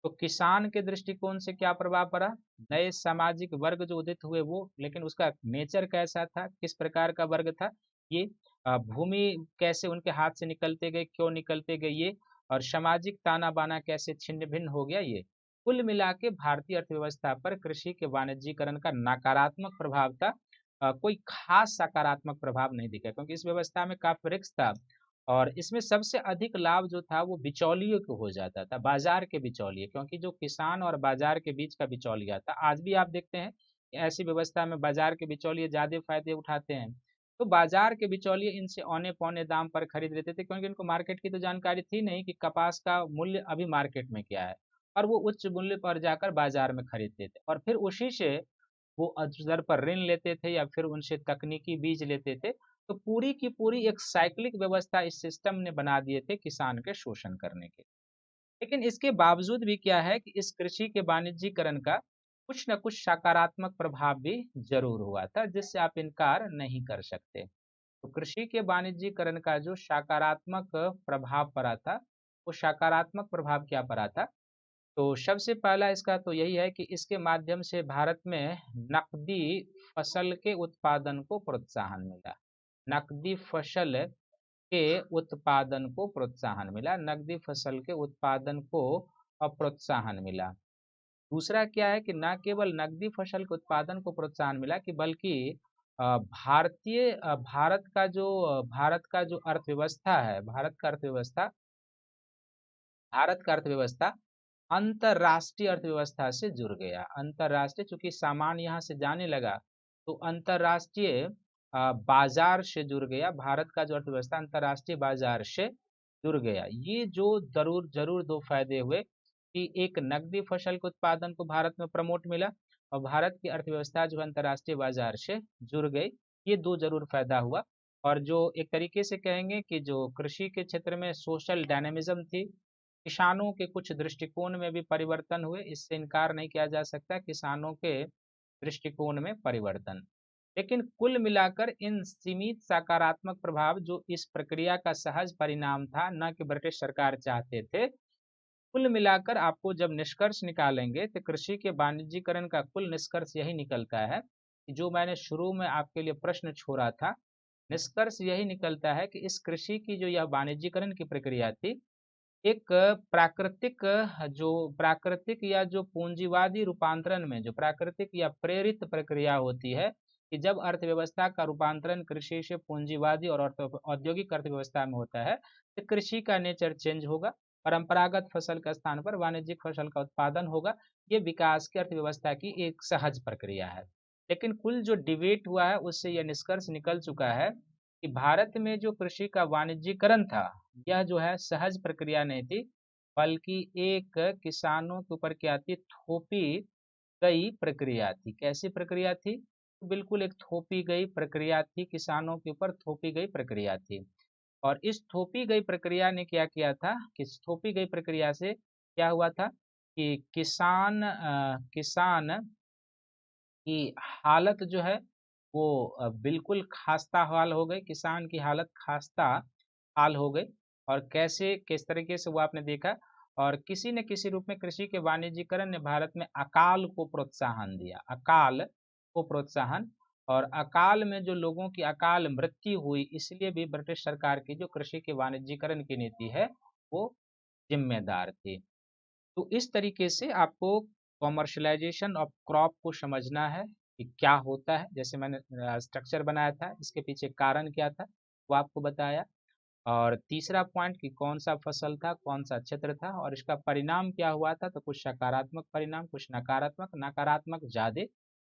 तो किसान के दृष्टिकोण से क्या प्रभाव पड़ा, नए सामाजिक वर्ग जो उदित हुए वो, लेकिन उसका नेचर कैसा था, किस प्रकार का वर्ग था ये, भूमि कैसे उनके हाथ से निकलते गए, क्यों निकलते गए ये, और सामाजिक ताना बाना कैसे छिन्न भिन्न हो गया ये। कुल मिला के भारतीय अर्थव्यवस्था पर कृषि के वाणिज्यीकरण का नकारात्मक प्रभाव था। कोई खास सकारात्मक प्रभाव नहीं दिखा, क्योंकि इस व्यवस्था में काफी रिस्क था और इसमें सबसे अधिक लाभ जो था वो बिचौलियों को हो जाता था, बाजार के बिचौलिए, क्योंकि जो किसान और बाजार के बीच का बिचौलिया था, आज भी आप देखते हैं कि ऐसी व्यवस्था में बाजार के बिचौलिए ज्यादा फायदे उठाते हैं। तो बाजार के बिचौलिए इनसे औने पौने दाम पर खरीद लेते थे, क्योंकि इनको मार्केट की तो जानकारी थी नहीं कि कपास का मूल्य अभी मार्केट में क्या है, और वो उच्च मूल्य पर जाकर बाजार में खरीदते थे और फिर उसी से वो उच्च दर पर ऋण लेते थे या फिर उनसे तकनीकी बीज लेते थे। तो पूरी की पूरी एक साइक्लिक व्यवस्था इस सिस्टम ने बना दिए थे किसान के शोषण करने के। लेकिन इसके बावजूद भी क्या है कि इस कृषि के वाणिज्यीकरण का कुछ न कुछ सकारात्मक प्रभाव भी जरूर हुआ था, जिससे आप इनकार नहीं कर सकते। तो कृषि के वाणिज्यीकरण का जो सकारात्मक प्रभाव पड़ा था, वो सकारात्मक प्रभाव क्या पड़ा था? तो सबसे पहला इसका तो यही है कि इसके माध्यम से भारत में नकदी फसल के उत्पादन को प्रोत्साहन मिला। नकदी फसल के उत्पादन को प्रोत्साहन मिला, नकदी फसल के उत्पादन को प्रोत्साहन मिला। दूसरा क्या है कि न केवल नकदी फसल के उत्पादन को प्रोत्साहन मिला कि बल्कि भारत का जो अर्थव्यवस्था है, भारत का अर्थव्यवस्था अंतरराष्ट्रीय अर्थव्यवस्था से जुड़ गया। अंतरराष्ट्रीय, चूंकि सामान यहाँ से जाने लगा तो अंतरराष्ट्रीय बाजार से जुड़ गया। भारत का जो अर्थव्यवस्था अंतरराष्ट्रीय बाजार से जुड़ गया। ये जो जरूर जरूर दो फायदे हुए कि एक नकदी फसल के उत्पादन को भारत में प्रमोट मिला और भारत की अर्थव्यवस्था जो अंतरराष्ट्रीय बाजार से जुड़ गई, ये दो जरूर फायदा हुआ। और जो एक तरीके से कहेंगे कि जो कृषि के क्षेत्र में सोशल डायनेमिज्म थी, किसानों के कुछ दृष्टिकोण में भी परिवर्तन हुए, इससे इनकार नहीं किया जा सकता किसानों के दृष्टिकोण में परिवर्तन। लेकिन कुल मिलाकर इन सीमित सकारात्मक प्रभाव जो इस प्रक्रिया का सहज परिणाम था, न कि ब्रिटिश सरकार चाहते थे, कुल मिलाकर आपको जब निष्कर्ष निकालेंगे तो कृषि के वाणिज्यीकरण का कुल निष्कर्ष यही निकलता है कि जो मैंने शुरू में आपके लिए प्रश्न छोड़ा था, निष्कर्ष यही निकलता है कि इस कृषि की जो यह वाणिज्यीकरण की प्रक्रिया थी, एक प्राकृतिक या जो पूंजीवादी रूपांतरण में जो प्राकृतिक या प्रेरित प्रक्रिया होती है कि जब अर्थव्यवस्था का रूपांतरण कृषि से पूंजीवादी और औद्योगिक अर्थव्यवस्था में होता है तो कृषि का नेचर चेंज होगा, परंपरागत फसल के स्थान पर वाणिज्यिक फसल का उत्पादन होगा। ये विकास की अर्थव्यवस्था की एक सहज प्रक्रिया है। लेकिन कुल जो डिबेट हुआ है उससे यह निष्कर्ष निकल चुका है कि भारत में जो कृषि का वाणिज्यीकरण था, यह जो है सहज प्रक्रिया नहीं थी, बल्कि एक किसानों के ऊपर क्या थी, थोपी गई प्रक्रिया थी। कैसी प्रक्रिया थी? बिल्कुल एक थोपी गई प्रक्रिया थी, किसानों के ऊपर थोपी गई प्रक्रिया थी। और इस थोपी गई प्रक्रिया ने क्या किया था कि इस थोपी गई प्रक्रिया से क्या हुआ था कि किसान की हालत जो है वो बिल्कुल खास्ता हाल हो गई। किसान की हालत खास्ता हाल हो गई। और कैसे किस तरीके से वो आपने देखा। और किसी न किसी रूप में कृषि के वाणिज्यीकरण ने भारत में अकाल को प्रोत्साहन दिया, अकाल को प्रोत्साहन। और अकाल में जो लोगों की अकाल मृत्यु हुई, इसलिए भी ब्रिटिश सरकार की जो कृषि के वाणिज्यीकरण की नीति है वो जिम्मेदार थी। तो इस तरीके से आपको कॉमर्शलाइजेशन ऑफ क्रॉप को समझना है कि क्या होता है। जैसे मैंने स्ट्रक्चर बनाया था, इसके पीछे कारण क्या था वो आपको बताया। और तीसरा पॉइंट कि कौन सा फसल था, कौन सा क्षेत्र था और इसका परिणाम क्या हुआ था। तो कुछ सकारात्मक परिणाम, कुछ नकारात्मक। नकारात्मक ज्यादा,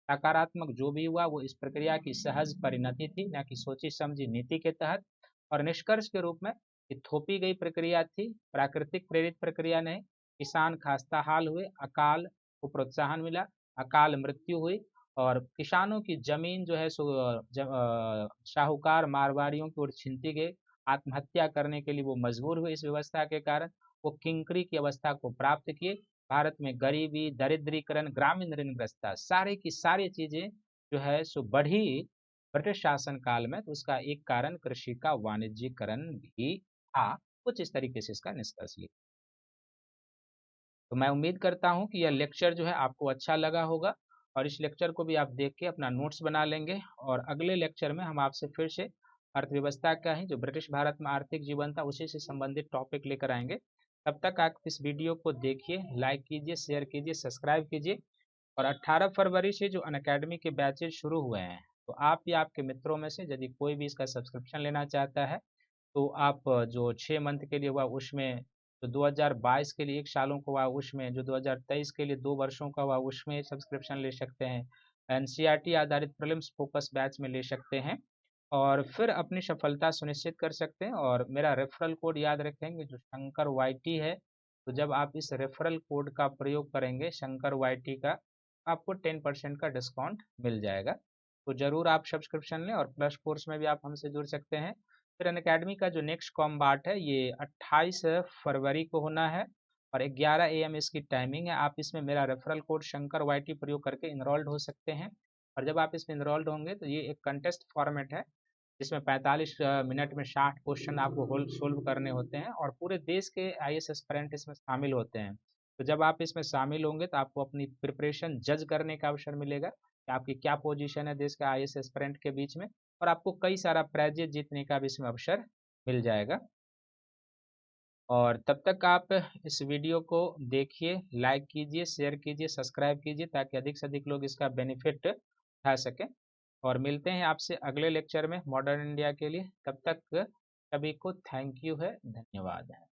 सकारात्मक जो भी हुआ वो इस प्रक्रिया की सहज परिणति थी, न कि सोची समझी नीति के तहत। और निष्कर्ष के रूप में कि थोपी गई प्रक्रिया थी, प्राकृतिक प्रेरित प्रक्रिया नहीं। किसान खास्ता हाल हुए, अकाल को प्रोत्साहन मिला, अकाल मृत्यु हुई और किसानों की जमीन जो है सो साहूकार मारवाड़ियों की ओर छीनती गई। आत्महत्या करने के लिए वो मजबूर हुए इस व्यवस्था के कारण। वो किंकरी की अवस्था को प्राप्त किए। भारत में गरीबी, दरिद्रीकरण, ग्रामीण ऋणग्रस्तता, सारी की सारी चीजें जो है सो बढ़ी ब्रिटिश शासन काल में। तो उसका एक कारण कृषि का वाणिज्यीकरण भी था। कुछ इस तरीके से इसका निष्कर्ष लिया। तो मैं उम्मीद करता हूँ कि यह लेक्चर जो है आपको अच्छा लगा होगा और इस लेक्चर को भी आप देख के अपना नोट्स बना लेंगे। और अगले लेक्चर में हम आपसे फिर से अर्थव्यवस्था का ही जो ब्रिटिश भारत में आर्थिक जीवन था उसी से संबंधित टॉपिक लेकर आएंगे। तब तक आप इस वीडियो को देखिए, लाइक कीजिए, शेयर कीजिए, सब्सक्राइब कीजिए। और 18 फरवरी से जो अनअकैडमी के बैचेज शुरू हुए हैं, तो आप या आपके मित्रों में से यदि कोई भी इसका सब्सक्रिप्शन लेना चाहता है, तो आप जो 6 मंथ के लिए हुआ उसमें, जो 2022 के लिए 1 सालों का हुआ उसमें, जो 2023 के लिए 2 वर्षों का हुआ उसमें सब्सक्रिप्शन ले सकते हैं। एनसीईआरटी आधारित प्रीलिम्स फोकस बैच में ले सकते हैं और फिर अपनी सफलता सुनिश्चित कर सकते हैं। और मेरा रेफरल कोड याद रखेंगे जो शंकर वाईटी है। तो जब आप इस रेफरल कोड का प्रयोग करेंगे शंकर वाईटी का, आपको 10% का डिस्काउंट मिल जाएगा। तो ज़रूर आप सब्सक्रिप्शन लें और प्लस कोर्स में भी आप हमसे जुड़ सकते हैं। फिर अनअकैडमी का जो नेक्स्ट कॉम्बाट है ये 28 फरवरी को होना है और 11 AM इसकी टाइमिंग है। आप इसमें मेरा रेफरल कोड शंकर वाईटी प्रयोग करके इनरोल्ड हो सकते हैं। और जब आप इसमें इनरोल्ड होंगे तो ये एक कंटेस्ट फॉर्मेट है जिसमें 45 मिनट में 60 क्वेश्चन आपको होल सोल्व करने होते हैं और पूरे देश के आईएएस एस्पिरेंट इसमें शामिल होते हैं। तो जब आप इसमें शामिल होंगे तो आपको अपनी प्रिपरेशन जज करने का अवसर मिलेगा कि आपकी क्या पोजीशन है देश के आईएएस एस्पिरेंट के बीच में, और आपको कई सारा प्राइजेज जीतने का भी इसमें अवसर मिल जाएगा। और तब तक आप इस वीडियो को देखिए, लाइक कीजिए, शेयर कीजिए, सब्सक्राइब कीजिए ताकि अधिक से अधिक लोग इसका बेनिफिट उठा सकें। और मिलते हैं आपसे अगले लेक्चर में मॉडर्न इंडिया के लिए। तब तक सभी को थैंक यू है, धन्यवाद है।